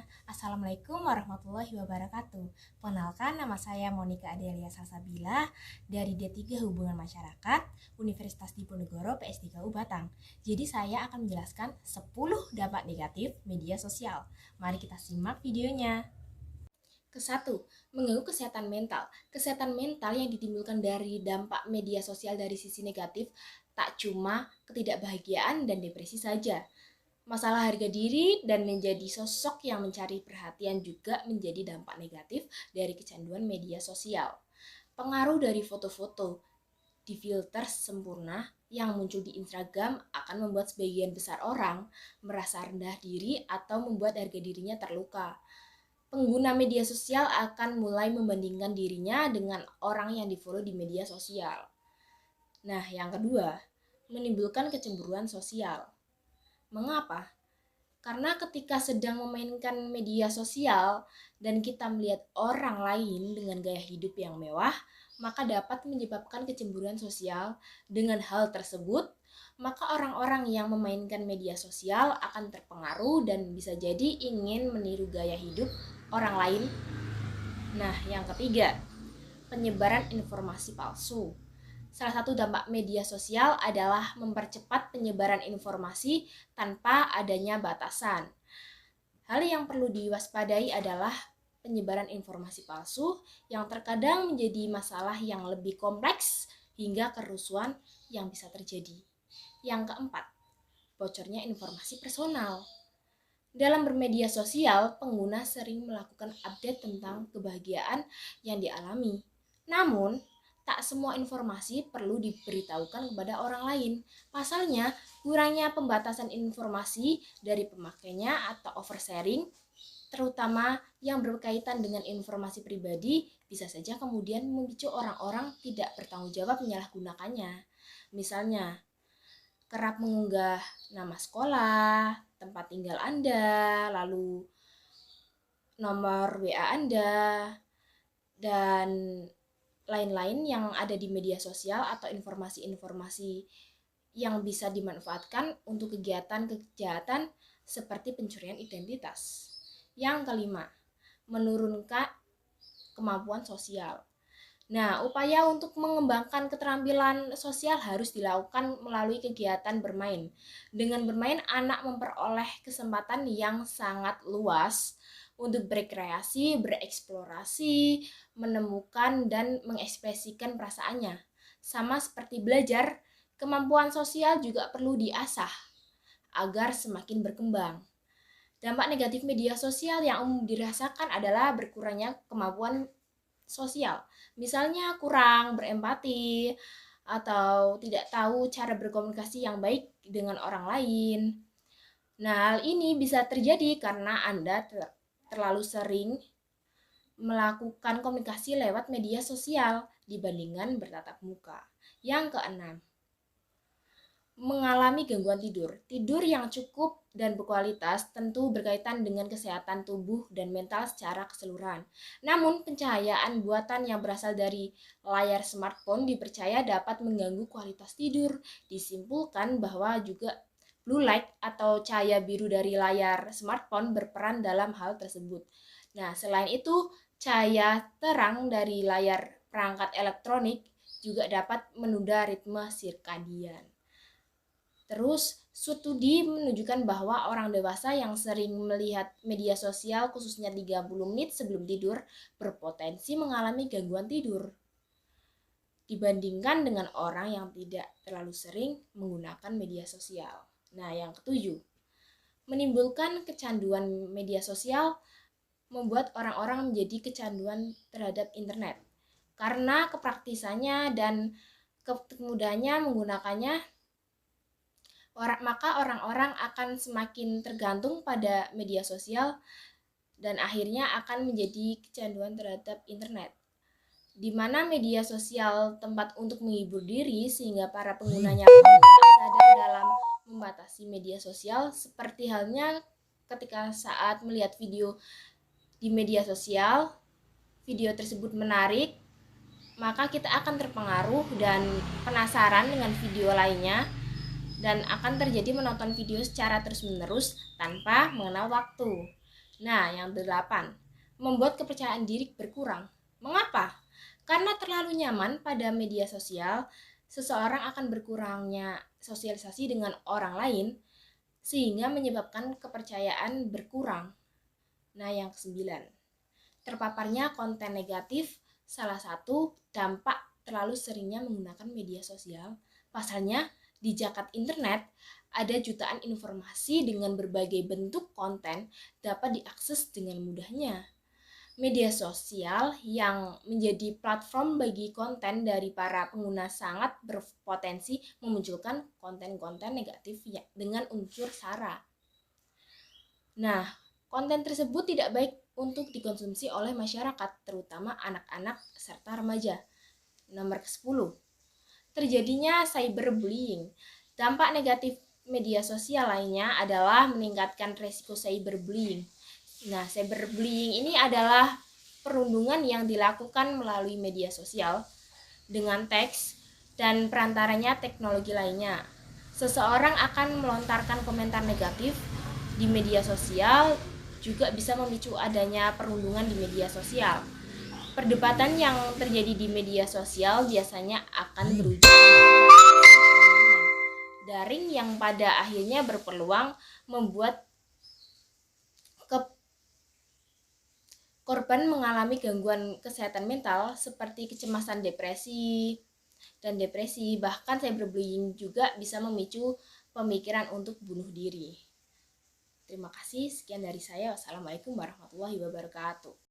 semuanya, Assalamualaikum warahmatullahi wabarakatuh. Perkenalkan, nama saya Monica Adelia Salsabila dari D3 Hubungan Masyarakat Universitas Diponegoro PS3U Batang. Jadi saya akan menjelaskan 10 dampak negatif media sosial. Mari kita simak videonya. Kesatu, mengganggu kesehatan mental. Kesehatan mental yang ditimbulkan dari dampak media sosial dari sisi negatif tak cuma ketidakbahagiaan dan depresi saja. Masalah harga diri dan menjadi sosok yang mencari perhatian juga menjadi dampak negatif dari kecanduan media sosial. Pengaruh dari foto-foto di filter sempurna yang muncul di Instagram akan membuat sebagian besar orang merasa rendah diri atau membuat harga dirinya terluka. Pengguna media sosial akan mulai membandingkan dirinya dengan orang yang di-follow di media sosial. Nah, yang kedua, menimbulkan kecemburuan sosial. Mengapa? Karena ketika sedang memainkan media sosial dan kita melihat orang lain dengan gaya hidup yang mewah, maka dapat menyebabkan kecemburuan sosial. Dengan hal tersebut, maka orang-orang yang memainkan media sosial akan terpengaruh dan bisa jadi ingin meniru gaya hidup orang lain. Nah, yang ketiga, penyebaran informasi palsu. Salah satu dampak media sosial adalah mempercepat penyebaran informasi tanpa adanya batasan. Hal yang perlu diwaspadai adalah penyebaran informasi palsu yang terkadang menjadi masalah yang lebih kompleks hingga kerusuhan yang bisa terjadi. Yang keempat, bocornya informasi personal. Dalam bermedia sosial, pengguna sering melakukan update tentang kebahagiaan yang dialami. Namun, tak semua informasi perlu diberitahukan kepada orang lain. Pasalnya, kurangnya pembatasan informasi dari pemakainya atau oversharing, terutama yang berkaitan dengan informasi pribadi, bisa saja kemudian memicu orang-orang tidak bertanggung jawab menyalahgunakannya. Misalnya, kerap mengunggah nama sekolah, tempat tinggal Anda, lalu nomor WA Anda, dan lain-lain yang ada di media sosial atau informasi-informasi yang bisa dimanfaatkan untuk kegiatan kejahatan seperti pencurian identitas. Yang kelima, menurunkan kemampuan sosial. Nah, upaya untuk mengembangkan keterampilan sosial harus dilakukan melalui kegiatan bermain. Dengan bermain, anak memperoleh kesempatan yang sangat luas untuk berkreasi, bereksplorasi, menemukan dan mengekspresikan perasaannya. Sama seperti belajar, kemampuan sosial juga perlu diasah agar semakin berkembang. Dampak negatif media sosial yang umum dirasakan adalah berkurangnya kemampuan sosial. Misalnya kurang berempati atau tidak tahu cara berkomunikasi yang baik dengan orang lain. Nah, hal ini bisa terjadi karena Anda terlalu sering melakukan komunikasi lewat media sosial dibandingkan bertatap muka. Yang keenam, mengalami gangguan tidur. Tidur yang cukup dan berkualitas tentu berkaitan dengan kesehatan tubuh dan mental secara keseluruhan. Namun, pencahayaan buatan yang berasal dari layar smartphone dipercaya dapat mengganggu kualitas tidur. Disimpulkan bahwa juga blue light atau cahaya biru dari layar smartphone berperan dalam hal tersebut. Nah, selain itu, cahaya terang dari layar perangkat elektronik juga dapat menunda ritme sirkadian. Terus, studi menunjukkan bahwa orang dewasa yang sering melihat media sosial khususnya 30 menit sebelum tidur berpotensi mengalami gangguan tidur dibandingkan dengan orang yang tidak terlalu sering menggunakan media sosial. Nah, yang ketujuh, menimbulkan kecanduan media sosial membuat orang-orang menjadi kecanduan terhadap internet. Karena kepraktisannya dan kemudahannya menggunakannya, maka orang-orang akan semakin tergantung pada media sosial dan akhirnya akan menjadi kecanduan terhadap internet. Di mana media sosial tempat untuk menghibur diri sehingga para penggunanya pun tak sadar dalam membatasi media sosial, seperti halnya ketika saat melihat video di media sosial, video tersebut menarik, maka kita akan terpengaruh dan penasaran dengan video lainnya dan akan terjadi menonton video secara terus-menerus tanpa mengenal waktu. Nah, yang delapan, membuat kepercayaan diri berkurang. Mengapa? Karena terlalu nyaman pada media sosial, seseorang akan berkurangnya sosialisasi dengan orang lain, sehingga menyebabkan kepercayaan berkurang. Nah, yang kesembilan, terpaparnya konten negatif. Salah satu dampak terlalu seringnya menggunakan media sosial. Pasalnya, di jagat internet ada jutaan informasi dengan berbagai bentuk konten dapat diakses dengan mudahnya. Media sosial yang menjadi platform bagi konten dari para pengguna sangat berpotensi memunculkan konten-konten negatif dengan unsur sara. Nah, konten tersebut tidak baik untuk dikonsumsi oleh masyarakat, terutama anak-anak serta remaja. Nomor ke-10, terjadinya cyberbullying. Dampak negatif media sosial lainnya adalah meningkatkan resiko cyberbullying. Nah, cyberbullying ini adalah perundungan yang dilakukan melalui media sosial dengan teks dan perantaranya teknologi lainnya. Seseorang akan melontarkan komentar negatif di media sosial, juga bisa memicu adanya perundungan di media sosial. Perdebatan yang terjadi di media sosial biasanya akan berujung perundungan daring yang pada akhirnya berpeluang membuat korban mengalami gangguan kesehatan mental seperti kecemasan, depresi. Bahkan cyberbullying juga bisa memicu pemikiran untuk bunuh diri. Terima kasih, sekian dari saya. Wassalamualaikum warahmatullahi wabarakatuh.